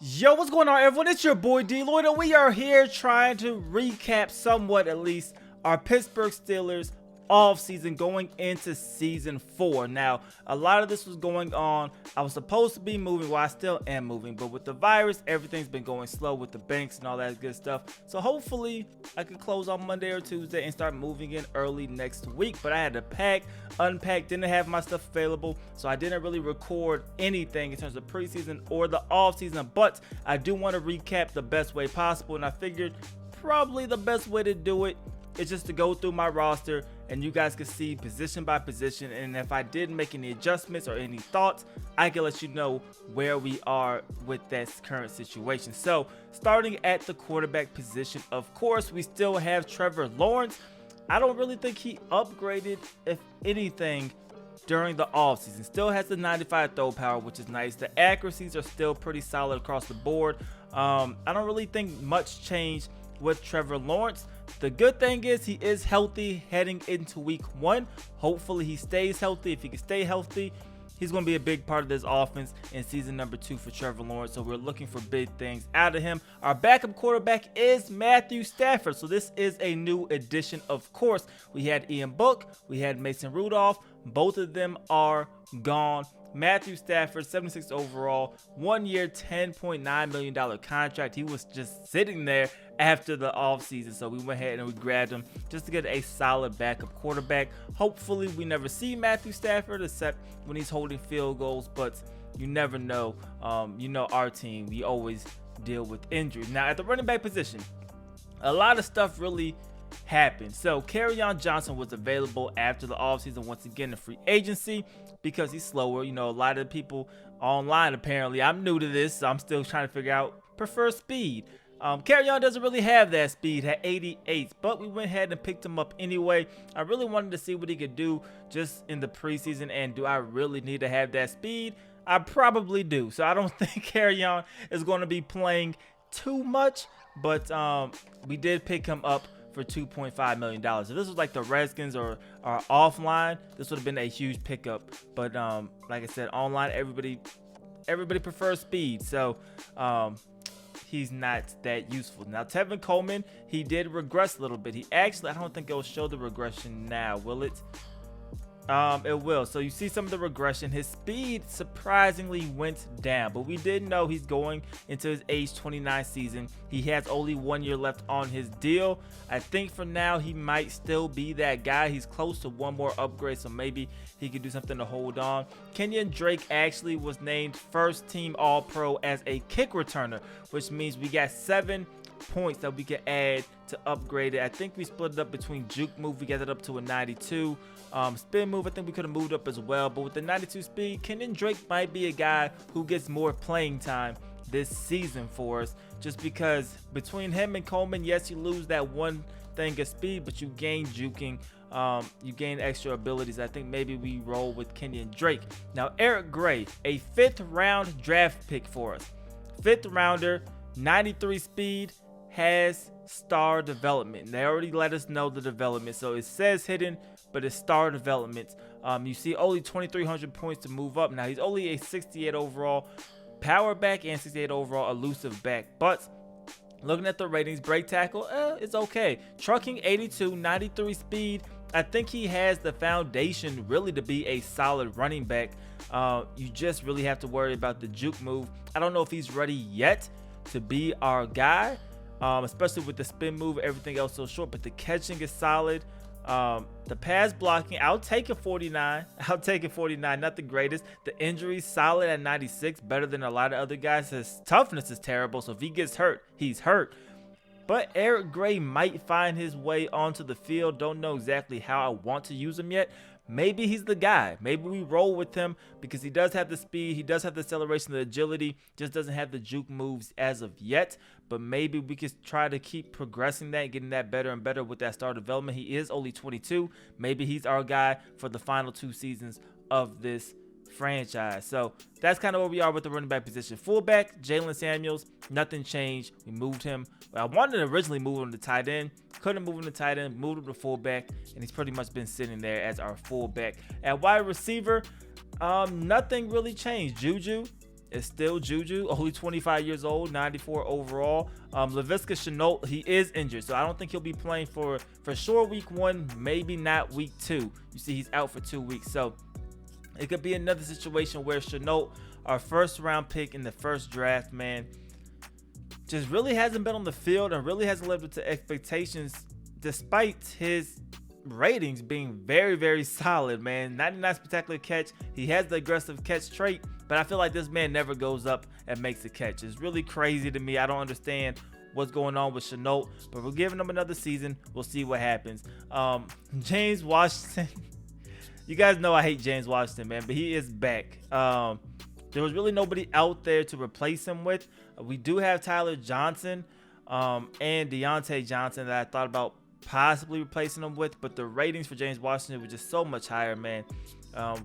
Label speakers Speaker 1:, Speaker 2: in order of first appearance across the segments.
Speaker 1: Yo, what's going on, everyone? It's your boy DLloyd, and we are here trying to recap somewhat, at least, our Pittsburgh Steelers offseason going into season 4. Now, a lot of this was going on. I was supposed to be moving, well, I still am moving, but with the virus, everything's been going slow with the banks and all that good stuff. So hopefully I can close on Monday or Tuesday and start moving in early next week. But I had to pack, unpack, didn't have my stuff available, so I didn't really record anything in terms of preseason or the offseason. But I do want to recap the best way possible, and I figured probably the best way to do it is just to go through my roster and you guys can see position by position, and if I did make any adjustments or any thoughts, I can let you know where we are with that current situation. So starting at the quarterback position, of course, we still have Trevor Lawrence. I don't really think he upgraded, if anything, during the offseason. Still has the 95 throw power, which is nice. The accuracies are still pretty solid across the board. I don't really think much changed with Trevor Lawrence. The good thing is he is healthy heading into week 1. Hopefully he stays healthy. If he can stay healthy, he's going to be a big part of this offense in season number 2 for Trevor Lawrence. So we're looking for big things out of him. Our backup quarterback is Matthew Stafford. So this is a new addition, of course. We had Ian Book. We had Mason Rudolph. Both of them are gone. Matthew Stafford, 76 overall, 1 year, $10.9 million contract. He was just sitting there after the offseason, so we went ahead and we grabbed him just to get a solid backup quarterback. Hopefully, we never see Matthew Stafford except when he's holding field goals, but you never know. You know our team, we always deal with injuries. Now, at the running back position, a lot of stuff really happened. So Kerryon Johnson was available after the offseason, once again in free agency, because he's slower. You know, a lot of the people online, apparently, I'm new to this, so I'm still trying to figure out, prefer speed. Kerryon doesn't really have that speed at 88, but we went ahead and picked him up anyway. I really wanted to see what he could do just in the preseason, and do I really need to have that speed? I probably do. So I don't think Kerryon is going to be playing too much, but we did pick him up for $2.5 million. If this was like the Redskins or offline, this would have been a huge pickup. But like I said, online, everybody prefers speed, so he's not that useful. Now, Tevin Coleman, he did regress a little bit. He actually, I don't think it will show the regression now, will it? It will. So you see some of the regression. His speed surprisingly went down, but we did know he's going into his age 29 season. He has only 1 year left on his deal. I think for now he might still be that guy. He's close to one more upgrade, so maybe he could do something to hold on. Kenyon Drake actually was named first team All-Pro as a kick returner, which means we got 7 points that we can add to upgrade it. I think we split it up between juke move, we got it up to a 92. Spin move, I think we could have moved up as well, but with the 92 speed, Kenyon Drake might be a guy who gets more playing time this season for us, just because between him and Coleman, yes, you lose that one thing of speed, but you gain juking, you gain extra abilities. I think maybe we roll with Kenyon Drake. Now, Eric Gray, a 5th round draft pick for us. 5th rounder, 93 speed, has star development. They already let us know the development, so it says hidden, but it's star development. You see only 2,300 points to move up. Now, he's only a 68 overall power back and 68 overall elusive back, but looking at the ratings, break tackle, it's okay. Trucking 82, 93 speed. I think he has the foundation really to be a solid running back. You just really have to worry about the juke move. I don't know if he's ready yet to be our guy, especially with the spin move, everything else so short, but the catching is solid. The pass blocking, I'll take a 49. I'll take a 49, not the greatest. The injuries solid at 96, better than a lot of other guys. His toughness is terrible, so if he gets hurt, he's hurt. But Eric Gray might find his way onto the field. Don't know exactly how I want to use him yet. Maybe he's the guy. Maybe we roll with him because he does have the speed. He does have the acceleration, the agility. Just doesn't have the juke moves as of yet. But maybe we could try to keep progressing that, getting that better and better with that star development. He is only 22. Maybe he's our guy for the final 2 seasons of this franchise. So that's kind of where we are with the running back position. Fullback, Jalen Samuels, nothing changed. We moved him. I wanted to originally move him to tight end. Couldn't move him to tight end, moved him to fullback, and he's pretty much been sitting there as our fullback. At wide receiver, nothing really changed. Juju is still Juju, only 25 years old, 94 overall. Laviska Shenault, he is injured, so I don't think he'll be playing for sure week 1, maybe not week 2. You see, he's out for 2 weeks, so it could be another situation where Shenault, our first round pick in the first draft, man, just really hasn't been on the field and really hasn't lived up to expectations despite his ratings being very, very solid, man. 99 spectacular catch. He has the aggressive catch trait, but I feel like this man never goes up and makes a catch. It's really crazy to me. I don't understand what's going on with Shenault, but we're giving him another season. We'll see what happens. James Washington. You guys know I hate James Washington, man, but he is back. There was really nobody out there to replace him with. We do have Tyler Johnson and Deontay Johnson that I thought about possibly replacing him with, but the ratings for James Washington were just so much higher, man.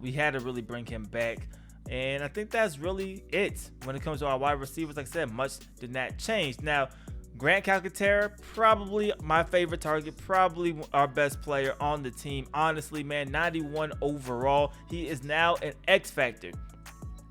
Speaker 1: We had to really bring him back, and I think that's really it when it comes to our wide receivers. Like I said, much did not change. Now, Grant Calcaterra, probably my favorite target, probably our best player on the team. Honestly, man, 91 overall. He is now an X factor.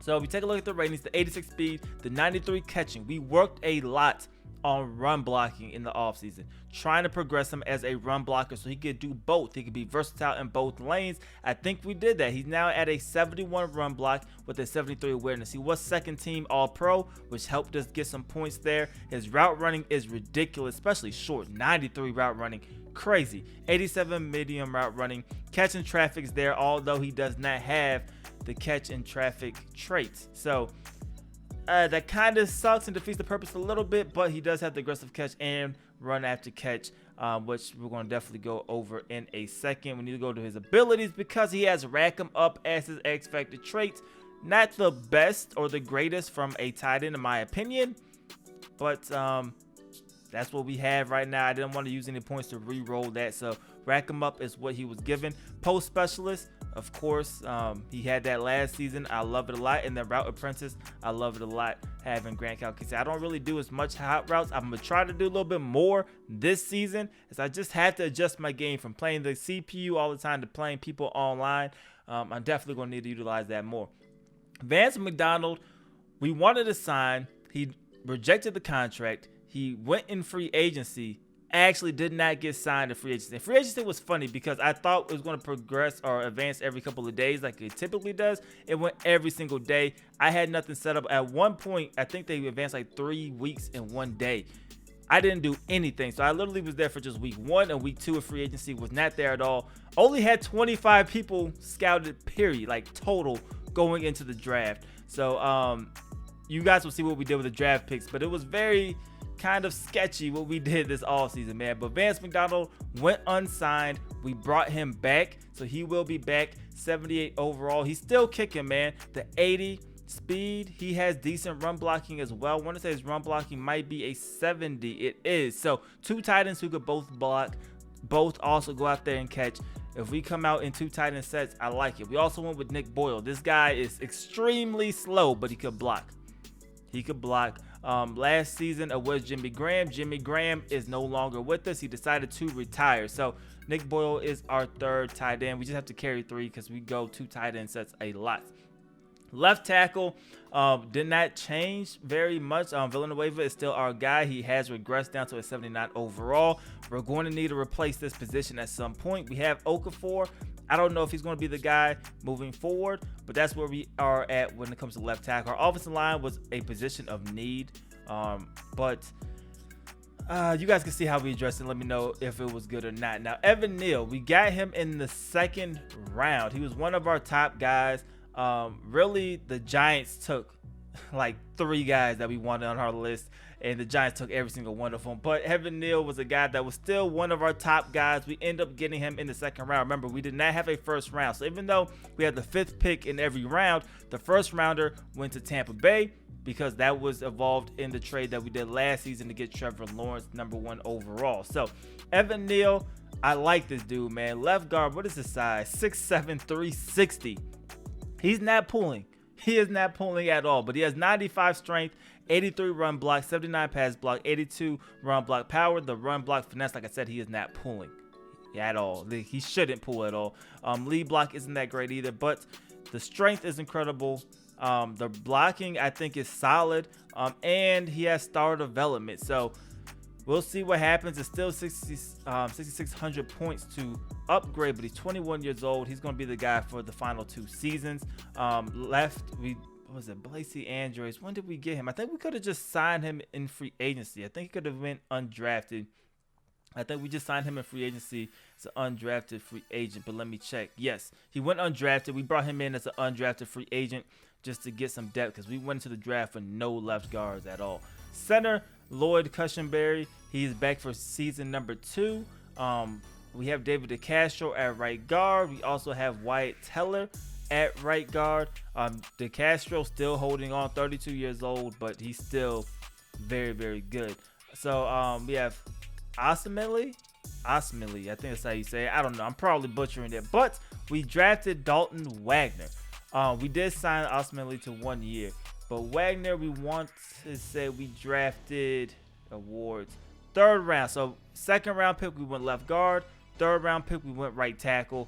Speaker 1: So if we take a look at the ratings, the 86 speed, the 93 catching, we worked a lot on run blocking in the offseason, trying to progress him as a run blocker so he could do both. He could be versatile in both lanes. I think we did that. He's now at a 71 run block with a 73 awareness. He was second team All-Pro, which helped us get some points there. His route running is ridiculous, especially short. 93 route running, crazy. 87 medium route running. Catching traffic's there, although he does not have the catch and traffic traits. So that kind of sucks and defeats the purpose a little bit, but he does have the aggressive catch and run after catch, which we're going to definitely go over in a second. We need to go to his abilities because he has rack 'em up as his X Factor traits. Not the best or the greatest from a tight end in my opinion, but that's what we have right now. I didn't want to use any points to re-roll that, so rack 'em up is what he was given. Post specialist, of course, he had that last season. I love it a lot. And then route apprentice, I love it a lot having Grant Calcaterra. I don't really do as much hot routes. I'm gonna try to do a little bit more this season, as I just had to adjust my game from playing the CPU all the time to playing people online. I'm definitely gonna need to utilize that more. Vance McDonald, we wanted to sign. He rejected the contract. He went in free agency, actually did not get signed to free agency. Free agency was funny because I thought it was going to progress or advance every couple of days like it typically does. It went every single day. I had nothing set up. At one point, I think they advanced like 3 weeks in one day. I didn't do anything. So I literally was there for just week 1, and week 2 of free agency was not there at all. Only had 25 people scouted, period, like total, going into the draft. So you guys will see what we did with the draft picks, but it was very kind of sketchy what we did this offseason, man. But Vance McDonald went unsigned. We brought him back, so he will be back. 78 overall. He's still kicking, man. The 80 speed. He has decent run blocking as well. I want to say his run blocking might be a 70. It is. So 2 tight ends who could both block, both also go out there and catch. If we come out in 2 tight end sets, I like it. We also went with Nick Boyle. This guy is extremely slow, but he could block. He could block. Last season it was Jimmy Graham. Jimmy Graham is no longer with us. He decided to retire. So Nick Boyle is our 3rd tight end. We just have to carry 3 because we go 2 tight end sets a lot. Left tackle did not change very much. Villanueva is still our guy. He has regressed down to a 79 overall. We're going to need to replace this position at some point. We have Okafor. I don't know if he's going to be the guy moving forward, but that's where we are at when it comes to left tackle. Our offensive line was a position of need, but you guys can see how we addressed it. Let me know if it was good or not. Now, Evan Neal, we got him in the 2nd round. He was one of our top guys. Really, the Giants took like 3 guys that we wanted on our list, and the Giants took every single one of them. But Evan Neal was a guy that was still one of our top guys. We ended up getting him in the 2nd round. Remember, we did not have a 1st round. So even though we had the 5th pick in every round, the 1st rounder went to Tampa Bay because that was involved in the trade that we did last season to get Trevor Lawrence, number 1 overall. So Evan Neal, I like this dude, man. Left guard, what is his size? 6'7", 360. He's not pulling. He is not pulling at all, but he has 95 strength, 83 run block, 79 pass block, 82 run block power. The run block finesse, like I said, he is not pulling at all. He shouldn't pull at all. Lead block isn't that great either, but the strength is incredible. The blocking, I think, is solid, and he has star development. So we'll see what happens. It's still 6,600 points to upgrade, but he's 21 years old. He's going to be the guy for the final 2 seasons. What was it, Blasey Andrews? When did we get him? I think we could have just signed him in free agency. I think he could have been undrafted. I think we just signed him in free agency as an undrafted free agent, but let me check. Yes, he went undrafted. We brought him in as an undrafted free agent just to get some depth because we went into the draft with no left guards at all. Center, Lloyd Cushenberry. He's back for season number 2. We have David DeCastro at right guard. We also have Wyatt Teller at right guard. DeCastro still holding on, 32 years old, but he's still very, very good. So we have Osmele, I think that's how you say it. I don't know. I'm probably butchering it, but we drafted Dalton Wagner. We did sign Osmele to 1 year, but Wagner, we want to say we drafted awards 3rd round. So 2nd round pick, we went left guard. 3rd round pick, we went right tackle.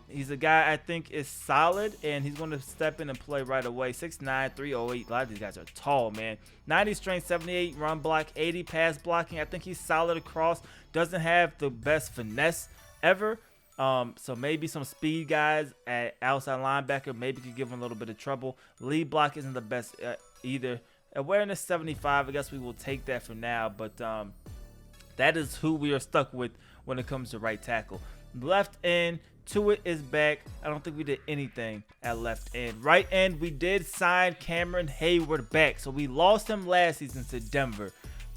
Speaker 1: He's a guy I think is solid, and he's going to step in and play right away. 6'9", 308. A lot of these guys are tall, man. 90 strength, 78 run block, 80 pass blocking. I think he's solid across. Doesn't have the best finesse ever. So maybe some speed guys at outside linebacker maybe could give him a little bit of trouble. Lead block isn't the best either. Awareness 75. I guess we will take that for now, but that is who we are stuck with when it comes to right tackle. Left end, Tuitt is back. I don't think we did anything at left end. Right end, we did sign Cameron Hayward back. So we lost him last season to Denver.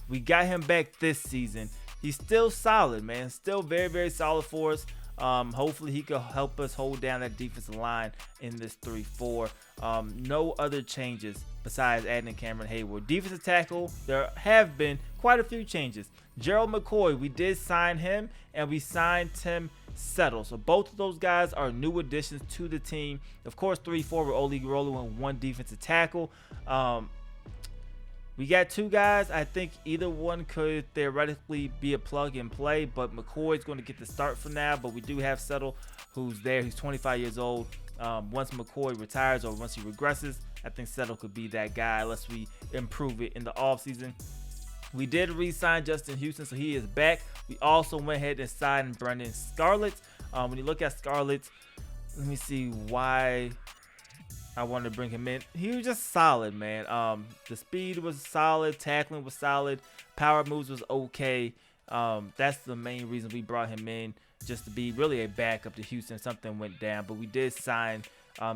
Speaker 1: We got him back this season. He's still solid, man. Still very, very solid for us. Hopefully he could help us hold down that defensive line in this 3-4. No other changes besides adding Cameron Hayward. Defensive tackle, there have been quite a few changes. Gerald McCoy, we did sign him, and we signed Tim Settle. So both of those guys are new additions to the team. Of course, 3-4, we're only rolling with 1 defensive tackle. We got 2 guys. I think either one could theoretically be a plug and play, but McCoy's going to get the start for now. But we do have Settle, who's there. He's 25 years old. Once McCoy retires or once he regresses, I think Settle could be that guy unless we improve it in the offseason. We did re-sign Justin Houston, so he is back. We also went ahead and signed Brendan Scarlett. When you look at Scarlett, let me see why I wanted to bring him in. He was just solid, man. The speed was solid, tackling was solid, power moves was okay. That's the main reason we brought him in, just to be really a backup to Houston. Something went down, but we did sign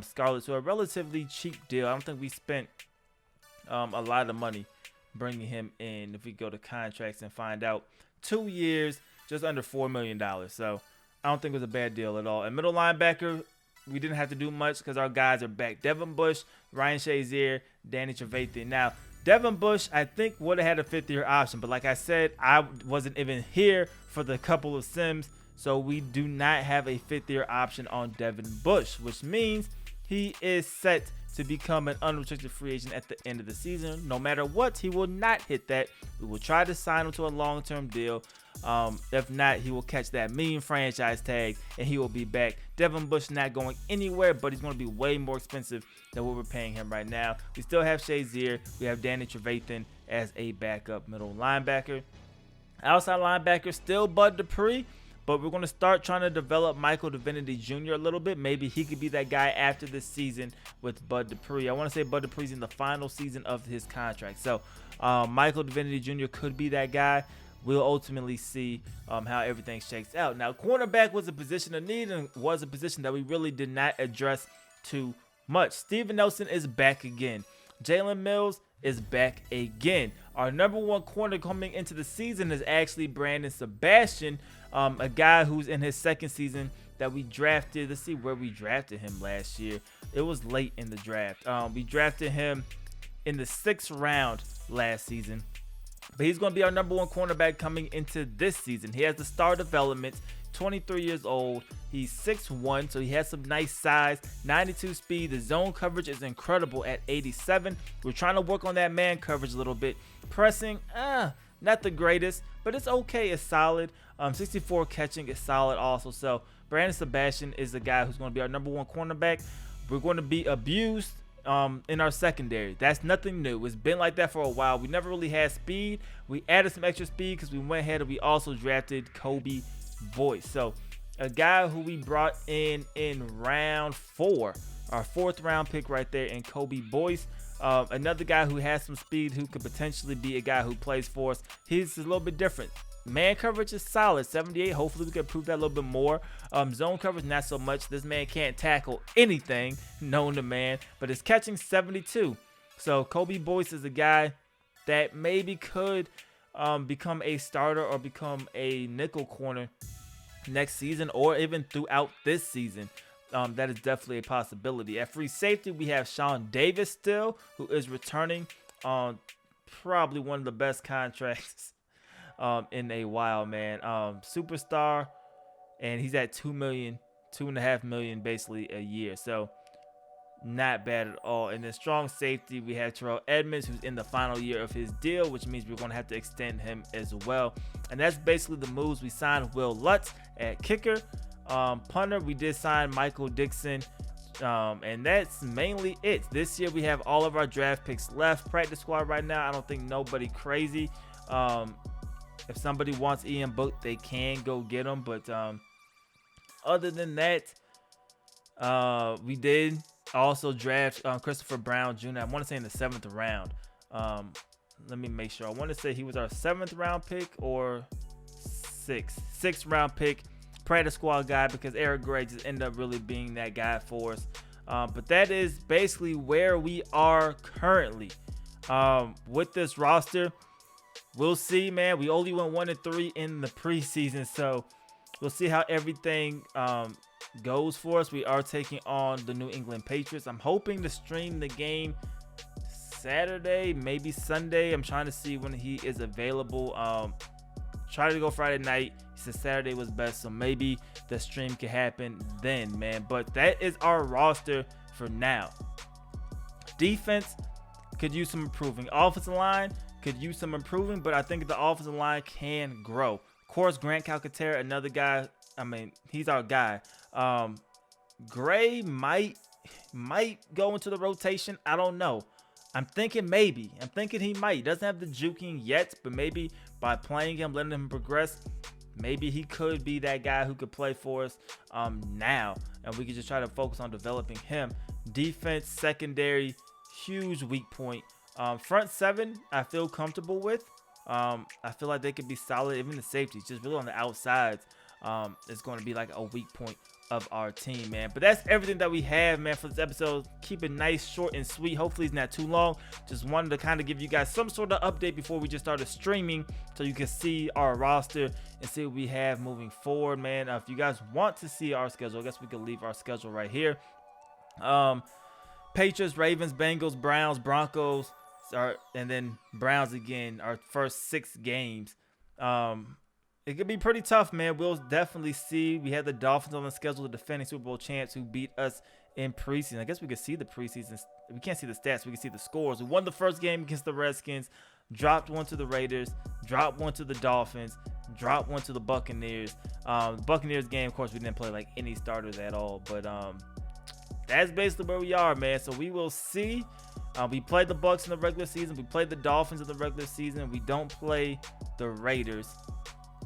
Speaker 1: Scarlett to a relatively cheap deal. I don't think we spent a lot of money bringing him in. If we go to contracts and find out, 2 years, just under $4 million. So I don't think it was a bad deal at all. And middle linebacker, we didn't have to do much because our guys are back. Devin Bush, Ryan Shazier, Danny Trevathan. Now, Devin Bush, I think, would have had a 5th-year option. But like I said, I wasn't even here for the couple of sims. So we do not have a 5th-year option on Devin Bush, which means he is set to become an unrestricted free agent at the end of the season. No matter what, he will not hit that. We will try to sign him to a long-term deal. If not, he will catch that mean franchise tag and he will be back. Devin Bush not going anywhere, but he's going to be way more expensive than what we're paying him right now. We still have Shazier. We have Danny Trevathan as a backup middle linebacker. Outside linebacker, still Bud Dupree. But we're going to start trying to develop Michael Divinity Jr. a little bit. Maybe he could be that guy after this season with Bud Dupree. I want to say Bud Dupree's in the final season of his contract. So Michael Divinity Jr. could be that guy. We'll ultimately see how everything shakes out. Now, cornerback was a position of need and was a position that we really did not address too much. Steven Nelson is back again. Jalen Mills is back again. Our number 1 corner coming into the season is actually Brandon Sebastian, a guy who's in his 2nd season that we drafted. Let's see where we drafted him last year. It was late in the draft. We drafted him in the 6th round last season. But he's going to be our number 1 cornerback coming into this season. He has the star development, 23 years old. He's 6'1", so he has some nice size, 92 speed. The zone coverage is incredible at 87. We're trying to work on that man coverage a little bit. Pressing, not the greatest, but it's okay. It's solid. 64 catching is solid also. So Brandon Sebastian is the guy who's going to be our number 1 cornerback. We're going to be abused in our secondary. That's nothing new. It's been like that for a while. We never really had speed. We added some extra speed because we went ahead and we also drafted Kobe Boyce. So a guy who we brought in round 4, our 4th round pick right there in Kobe Boyce. Another guy who has some speed, who could potentially be a guy who plays for us. He's a little bit different. Man coverage is solid, 78. Hopefully we can improve that a little bit more. Zone coverage, not so much. This man can't tackle anything known to man, but his catching, 72. So Kobe Boyce is a guy that maybe could become a starter or become a nickel corner next season, or even throughout this season. That is definitely a possibility. At free safety, we have Sean Davis still, who is returning on probably one of the best contracts in a while, man. Superstar, and he's at $2.5 million basically a year. So not bad at all. And then strong safety, we have Terrell Edmonds, who's in the final year of his deal, which means we're going to have to extend him as well. And that's basically the moves. We signed Will Lutz at kicker. Punter, we did sign Michael Dixon. And that's mainly it. This year we have all of our draft picks left. Practice squad right now, I don't think nobody crazy. If somebody wants Ian Book, they can go get him. But other than that, we did also draft Christopher Brown Jr. I want to say in the 7th round. Let me make sure. I want to say he was our 7th round pick or 6th round pick. Practice squad guy, because Eric Gray just ended up really being that guy for us. But that is basically where we are currently with this roster. We'll see, man. We only went 1-3 in the preseason, so we'll see how everything goes for us. We are taking on the New England Patriots. I'm hoping to stream the game Saturday, maybe Sunday. I'm trying to see when he is available. Try to go Friday night. He said Saturday was best, so maybe the stream can happen then, man. But that is our roster for now. Defense could use some improving. Offensive line could use some improving, but I think the offensive line can grow. Of course, Grant Calcaterra, another guy. I mean, he's our guy. Gray might go into the rotation. I don't know. I'm thinking maybe. I'm thinking he might. He doesn't have the juking yet, but maybe by playing him, letting him progress, maybe he could be that guy who could play for us now, and we could just try to focus on developing him. Defense, secondary, huge weak point. Front 7, I feel comfortable with. I feel like they could be solid. Even the safeties, just really on the outsides, it's going to be like a weak point of our team, man. But that's everything that we have, man, for this episode. Keep it nice, short, and sweet. Hopefully it's not too long. Just wanted to kind of give you guys some sort of update before we just started streaming, so you can see our roster and see what we have moving forward, man. If you guys want to see our schedule, I guess we could leave our schedule right here. Patriots, Ravens, Bengals, Browns, Broncos, and then Browns again, our first 6 games. It could be pretty tough, man. We'll definitely see. We had the Dolphins on the schedule, the defending Super Bowl champs, who beat us in preseason. I guess we could see the preseason. We can't see the stats. We can see the scores. We won the first game against the Redskins, dropped one to the Raiders, dropped one to the Dolphins, dropped one to the Buccaneers. Buccaneers game, of course, we didn't play like any starters at all. But that's basically where we are, man. So we will see. We played the Bucs in the regular season. We played the Dolphins in the regular season. We don't play the Raiders.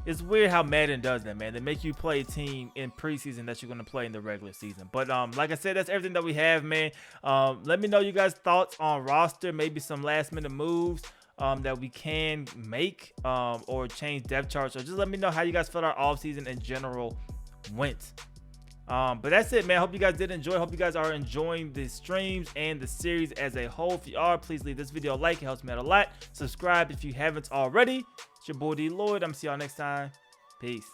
Speaker 1: It's weird how Madden does that, man. They make you play a team in preseason that you're going to play in the regular season. But like I said, that's everything that we have, man. Let me know you guys' thoughts on roster, maybe some last-minute moves that we can make or change depth charts. Or just let me know how you guys felt our offseason in general went. But that's it, man. Hope you guys did enjoy. Hope you guys are enjoying the streams and the series as a whole. If you are, please leave this video a like. It helps me out a lot. Subscribe if you haven't already. It's your boy DLloyd. I'm see y'all next time. Peace.